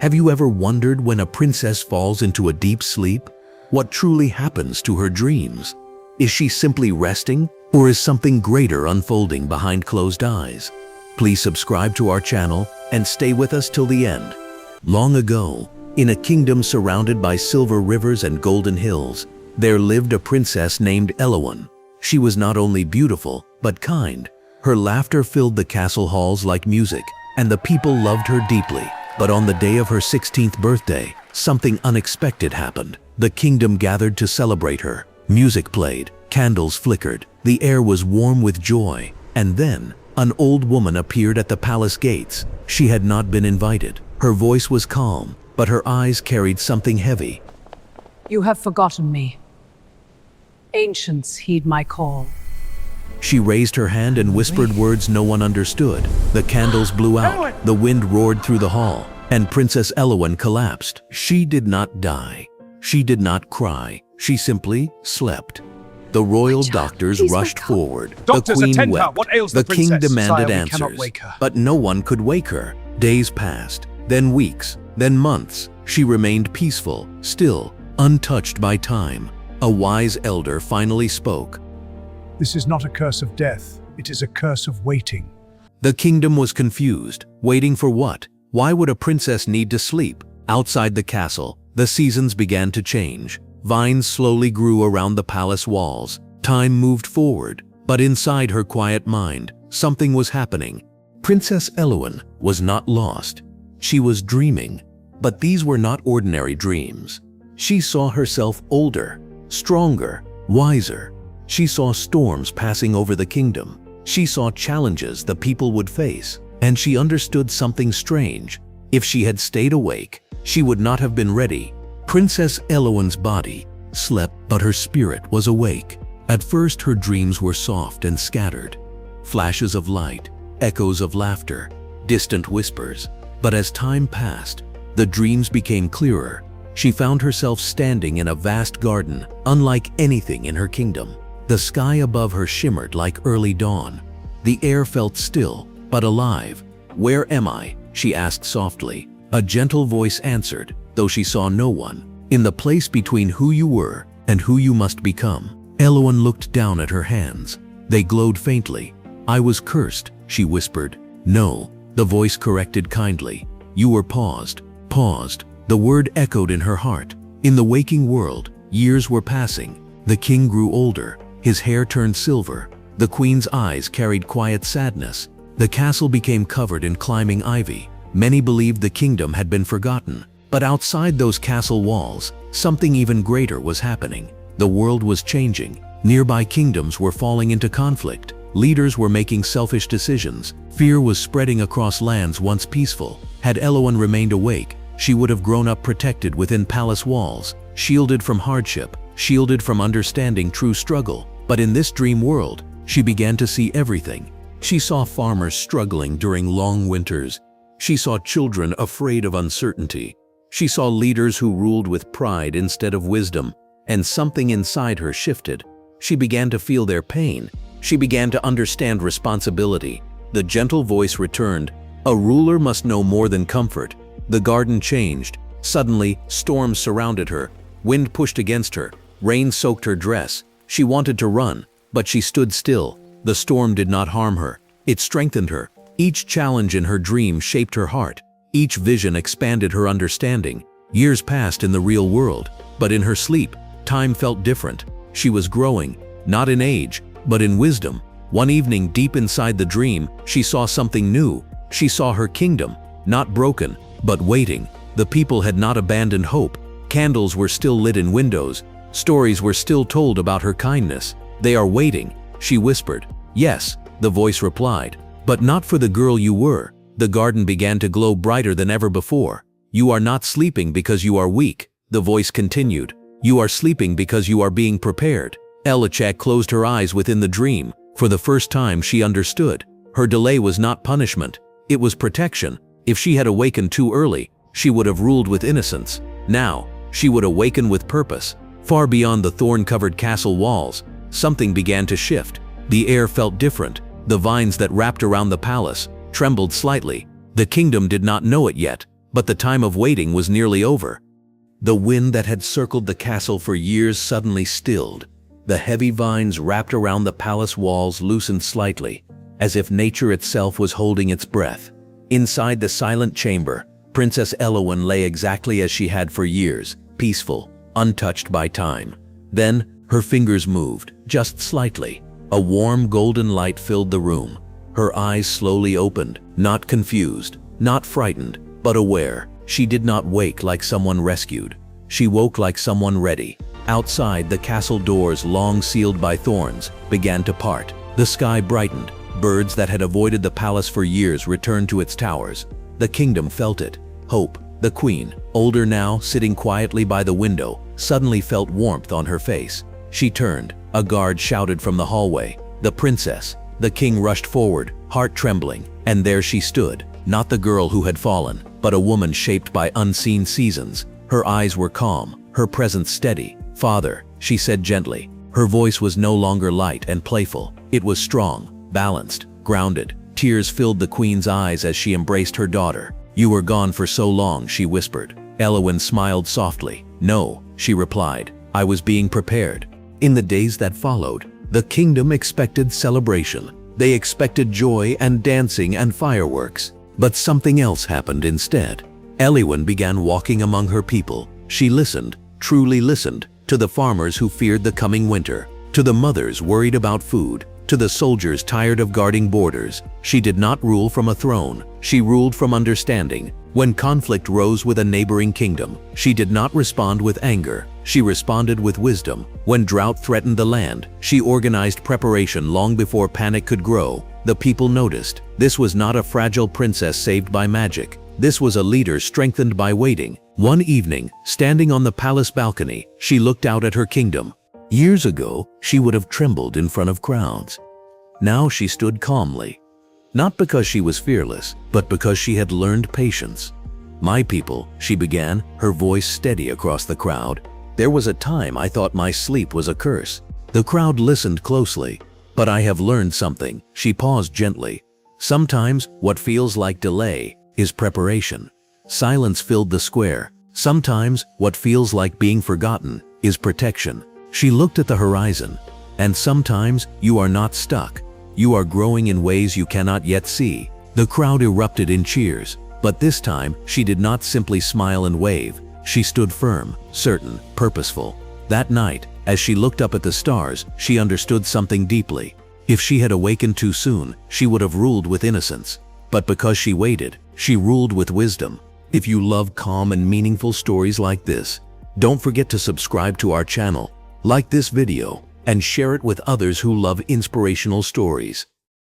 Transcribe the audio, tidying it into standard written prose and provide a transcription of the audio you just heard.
Have you ever wondered when a princess falls into a deep sleep? What truly happens to her dreams? Is she simply resting, or is something greater unfolding behind closed eyes? Please subscribe to our channel and stay with us till the end. Long ago, in a kingdom surrounded by silver rivers and golden hills, there lived a princess named Elowen. She was not only beautiful, but kind. Her laughter filled the castle halls like music, and the people loved her deeply. But on the day of her 16th birthday, something unexpected happened. The kingdom gathered to celebrate her. Music played, candles flickered, the air was warm with joy. And then, an old woman appeared at the palace gates. She had not been invited. Her voice was calm, but her eyes carried something heavy. You have forgotten me. Ancients heed my call. She raised her hand and whispered words no one understood. The candles blew out, the wind roared through the hall, and Princess Elowen collapsed. She did not die. She did not cry. She simply slept. The royal doctors rushed forward. The queen wept. The king demanded answers, but no one could wake her. Days passed, then weeks, then months. She remained peaceful, still, untouched by time. A wise elder finally spoke. This is not a curse of death, it is a curse of waiting. The kingdom was confused. Waiting for what? Why would a princess need to sleep? Outside the castle, the seasons began to change. Vines slowly grew around the palace walls. Time moved forward, but inside her quiet mind, something was happening. Princess Elowen was not lost. She was dreaming, but these were not ordinary dreams. She saw herself older, stronger, wiser. She saw storms passing over the kingdom. She saw challenges the people would face, and she understood something strange. If she had stayed awake, she would not have been ready. Princess Elowen's body slept, but her spirit was awake. At first, her dreams were soft and scattered. Flashes of light, echoes of laughter, distant whispers. But as time passed, the dreams became clearer. She found herself standing in a vast garden, unlike anything in her kingdom. The sky above her shimmered like early dawn. The air felt still, but alive. "Where am I?" she asked softly. A gentle voice answered, though she saw no one. "In the place between who you were and who you must become." Elowen looked down at her hands. They glowed faintly. "I was cursed," she whispered. "No," the voice corrected kindly. "You were paused." Paused. The word echoed in her heart. In the waking world, years were passing. The king grew older. His hair turned silver. The queen's eyes carried quiet sadness. The castle became covered in climbing ivy. Many believed the kingdom had been forgotten. But outside those castle walls, something even greater was happening. The world was changing. Nearby kingdoms were falling into conflict. Leaders were making selfish decisions. Fear was spreading across lands once peaceful. Had Elowen remained awake, she would have grown up protected within palace walls, shielded from hardship, shielded from understanding true struggle. But in this dream world, she began to see everything. She saw farmers struggling during long winters. She saw children afraid of uncertainty. She saw leaders who ruled with pride instead of wisdom, and something inside her shifted. She began to feel their pain. She began to understand responsibility. The gentle voice returned. A ruler must know more than comfort. The garden changed. Suddenly, storms surrounded her. Wind pushed against her. Rain soaked her dress. She wanted to run, but she stood still. The storm did not harm her. It strengthened her. Each challenge in her dream shaped her heart. Each vision expanded her understanding. Years passed in the real world, but in her sleep, time felt different. She was growing, not in age, but in wisdom. One evening, deep inside the dream, she saw something new. She saw her kingdom, not broken, but waiting. The people had not abandoned hope. Candles were still lit in windows. Stories were still told about her kindness. "They are waiting," she whispered. "Yes," the voice replied, "but not for the girl you were." The garden began to glow brighter than ever before. "You are not sleeping because you are weak," the voice continued. "You are sleeping because you are being prepared." Elowen closed her eyes within the dream. For the first time, she understood. Her delay was not punishment. It was protection. If she had awakened too early, she would have ruled with innocence. Now, she would awaken with purpose. Far beyond the thorn-covered castle walls, something began to shift. The air felt different. The vines that wrapped around the palace trembled slightly. The kingdom did not know it yet, But the time of waiting was nearly over. The wind that had circled the castle for years suddenly stilled. The heavy vines wrapped around the palace walls loosened slightly, as if nature itself was holding its breath. Inside the silent chamber, Princess Eowyn lay exactly as she had for years, peaceful, untouched by time. Then, her fingers moved, just slightly. A warm golden light filled the room. Her eyes slowly opened, not confused, not frightened, but aware. She did not wake like someone rescued. She woke like someone ready. Outside, the castle doors, long sealed by thorns, began to part. The sky brightened. Birds that had avoided the palace for years returned to its towers. The kingdom felt it. Hope, the queen, older now, sitting quietly by the window, suddenly felt warmth on her face. She turned. A guard shouted from the hallway, "The princess!" The king rushed forward, heart trembling, and there she stood, not the girl who had fallen, but a woman shaped by unseen seasons. Her eyes were calm, her presence steady. "Father," she said gently. Her voice was no longer light and playful. It was strong, balanced, grounded. Tears filled the queen's eyes as she embraced her daughter. "You were gone for so long," she whispered. Eowyn smiled softly. "No," she replied. "I was being prepared." In the days that followed, the kingdom expected celebration. They expected joy and dancing and fireworks. But something else happened instead. Eowyn began walking among her people. She listened, truly listened, to the farmers who feared the coming winter, to the mothers worried about food, to the soldiers tired of guarding borders. She did not rule from a throne. She ruled from understanding. When conflict rose with a neighboring kingdom, she did not respond with anger. She responded with wisdom. When drought threatened the land, she organized preparation long before panic could grow. The people noticed. This was not a fragile princess saved by magic. This was a leader strengthened by waiting. One evening, standing on the palace balcony, she looked out at her kingdom. Years ago, she would have trembled in front of crowds. Now she stood calmly. Not because she was fearless, but because she had learned patience. "My people," she began, her voice steady across the crowd. "There was a time I thought my sleep was a curse." The crowd listened closely. "But I have learned something." She paused gently. "Sometimes what feels like delay is preparation." Silence filled the square. "Sometimes what feels like being forgotten is protection." She looked at the horizon. "And sometimes you are not stuck. You are growing in ways you cannot yet see." The crowd erupted in cheers. But this time, she did not simply smile and wave. She stood firm, certain, purposeful. That night, as she looked up at the stars, she understood something deeply. If she had awakened too soon, she would have ruled with innocence. But because she waited, she ruled with wisdom. If you love calm and meaningful stories like this, don't forget to subscribe to our channel, like this video, and share it with others who love inspirational stories.